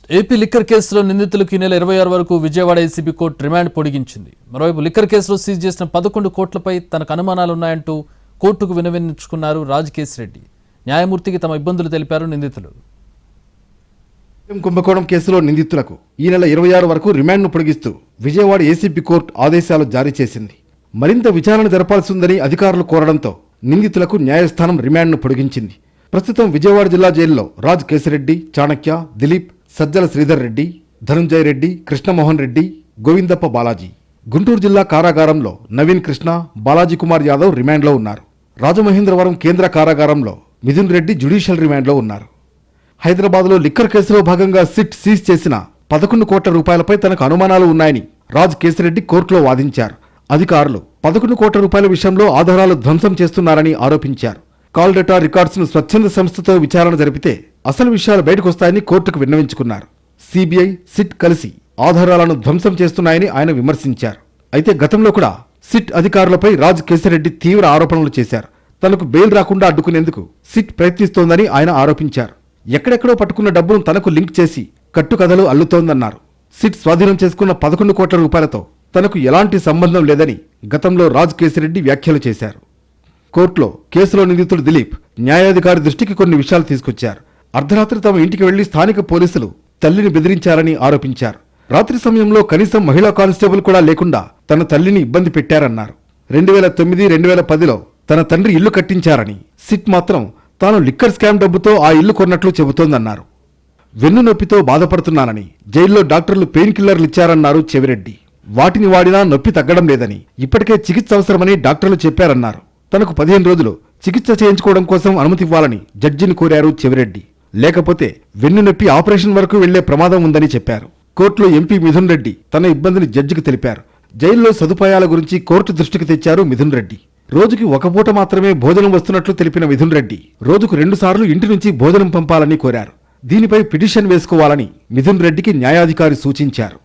AP liquor కేసులో నిందితులకు ఈ నెల 26 వరకు విజయవాడ ఏసీబీ కోర్టు రిమాండ్ పొడిగించింది. మరోవైపు లిక్కర్ కేసులో సీజ్ చేసిన 11 కోట్లపై తనకు అనుమానాలున్నాయంటూ కోర్టుకు విన్నవించుకున్నారు రాజకేశిరెడ్డి. న్యాయమూర్తికి తమ ఇబ్బందులు తెలిపారు నిందితులు. కుంభకోణం కేసులో నిందితులకు ఈ నెల 26 వరకు రిమాండ్ను పొడిగిస్తూ విజయవాడ ఏసీబీ కోర్టు ఆదేశాలు జారీ చేసింది. మరింత విచారణ జరపాల్సి ఉందని అధికారులు కోరడంతో నిందితులకు న్యాయస్థానం రిమాండ్ను పొడిగించింది. ప్రస్తుతం విజయవాడ జిల్లా జైల్లో రాజకేశిరెడ్డి, చాణక్య, దిలీప్, సజ్జల శ్రీధర్ రెడ్డి, ధనుంజయ రెడ్డి, కృష్ణమోహన్ రెడ్డి, గోవిందప్ప బాలాజీ. గుంటూరు జిల్లా కారాగారంలో నవీన్ కృష్ణ, బాలాజీ కుమార్ యాదవ్ రిమాండ్లో ఉన్నారు. రాజమహేంద్రవరం కేంద్ర కారాగారంలో మిథున్ రెడ్డి జ్యుడిషియల్ రిమాండ్లో ఉన్నారు. హైదరాబాద్లో లిక్కర్ కేసులో భాగంగా సిట్ సీజ్ చేసిన 11 కోట్ల రూపాయలపై తనకు అనుమానాలు ఉన్నాయని రాజకేశిరెడ్డి కోర్టులో వాదించారు. అధికారులు 11 కోట్ల రూపాయల విషయంలో ఆధారాలు ధ్వంసం చేస్తున్నారని ఆరోపించారు. కాల్ డేటా రికార్డ్స్ను స్వచ్ఛంద సంస్థతో విచారణ జరిపితే అసలు విషయాలు బయటకొస్తాయని కోర్టుకు విన్నవించుకున్నారు. సిబిఐ, సిట్ కలిసి ఆధారాలను ధ్వంసం చేస్తున్నాయని ఆయన విమర్శించారు. అయితే గతంలో కూడా సిట్ అధికారులపై రాజకేశిరెడ్డి తీవ్ర ఆరోపణలు చేశారు. తనకు బెయిల్ రాకుండా అడ్డుకునేందుకు సిట్ ప్రయత్నిస్తోందని ఆయన ఆరోపించారు. ఎక్కడెక్కడో పట్టుకున్న డబ్బును తనకు లింక్ చేసి కట్టుకథలు అల్లుతోందన్నారు. సిట్ స్వాధీనం చేసుకున్న 11 కోట్ల రూపాయలతో తనకు ఎలాంటి సంబంధం లేదని గతంలో రాజకేశిరెడ్డి వ్యాఖ్యలు చేశారు. కోర్టులో కేసులో నిందితుడు దిలీప్ న్యాయాధికారి దృష్టికి కొన్ని విషయాలు తీసుకొచ్చారు. అర్ధరాత్రి తమ ఇంటికి వెళ్లి స్థానిక పోలీసులు తల్లిని బెదిరించారని ఆరోపించారు. రాత్రి సమయంలో కనీసం మహిళా కానిస్టేబుల్ కూడా లేకుండా తన తల్లిని ఇబ్బంది పెట్టారన్నారు. 2009, 2010లో తన తండ్రి ఇల్లు కట్టించారని, సిట్ మాత్రం తాను లిక్కర్ స్కామ్ డబ్బుతో ఆ ఇల్లు కొన్నట్లు చెబుతోందన్నారు. వెన్ను నొప్పితో బాధపడుతున్నానని, జైల్లో డాక్టర్లు పెయిన్ కిల్లర్లు ఇచ్చారన్నారు చెవిరెడ్డి. వాటిని వాడినా నొప్పి తగ్గడం లేదని, ఇప్పటికే చికిత్స అవసరమని డాక్టర్లు చెప్పారన్నారు. తనకు 15 రోజులు చికిత్స చేయించుకోవడం కోసం అనుమతి ఇవ్వాలని జడ్జిని కోరారు చెవిరెడ్డి. లేకపోతే వెన్ను నొప్పి ఆపరేషన్ వరకు వెళ్లే ప్రమాదం ఉందని చెప్పారు. కోర్టులో ఎంపీ మిథున్ రెడ్డి తన ఇబ్బందిని జడ్జికి తెలిపారు. జైల్లో సదుపాయాల గురించి కోర్టు దృష్టికి తెచ్చారు మిథున్ రెడ్డి. రోజుకి ఒక పూట మాత్రమే భోజనం వస్తున్నట్లు తెలిపిన మిథున్ రెడ్డి రోజుకు 2 సార్లు ఇంటి నుంచి భోజనం పంపాలని కోరారు. దీనిపై పిటిషన్ వేసుకోవాలని మిథున్ రెడ్డికి న్యాయాధికారి సూచించారు.